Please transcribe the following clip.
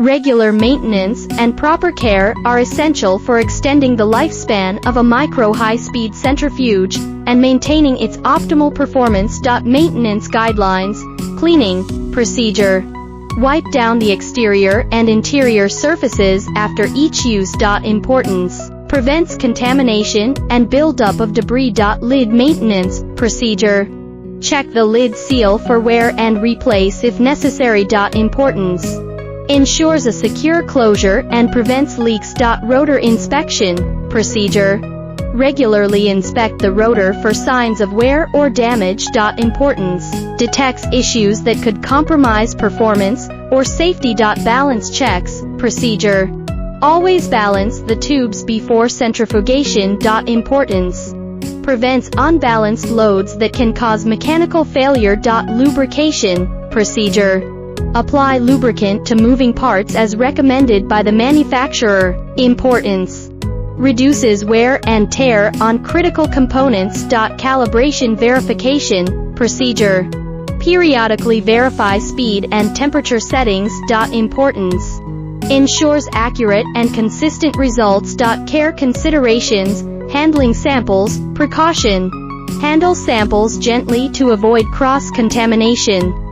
Regular maintenance and proper care are essential for extending the lifespan of a micro-high-speed centrifuge and maintaining its optimal performance. Maintenance guidelines. Cleaning procedure. Wipe down the exterior and interior surfaces after each use. Importance. Prevents contamination and buildup of debris. Lid maintenance procedure. Check the lid seal for wear and replace if necessary. Importance. Ensures a secure closure and prevents leaks. Rotor inspection procedure. Regularly inspect the rotor for signs of wear or damage. Importance. Detects issues that could compromise performance or safety. Balance checks procedure. Always balance the tubes before centrifugation. Importance. Prevents unbalanced loads that can cause mechanical failure. Lubrication procedure. Apply lubricant to moving parts as recommended by the manufacturer. Importance. Reduces wear and tear on critical components. Calibration verification procedure. Periodically verify speed and temperature settings. Importance. Ensures accurate and consistent results. Care considerations. Handling samples. Precaution. Handle samples gently to avoid cross-contamination.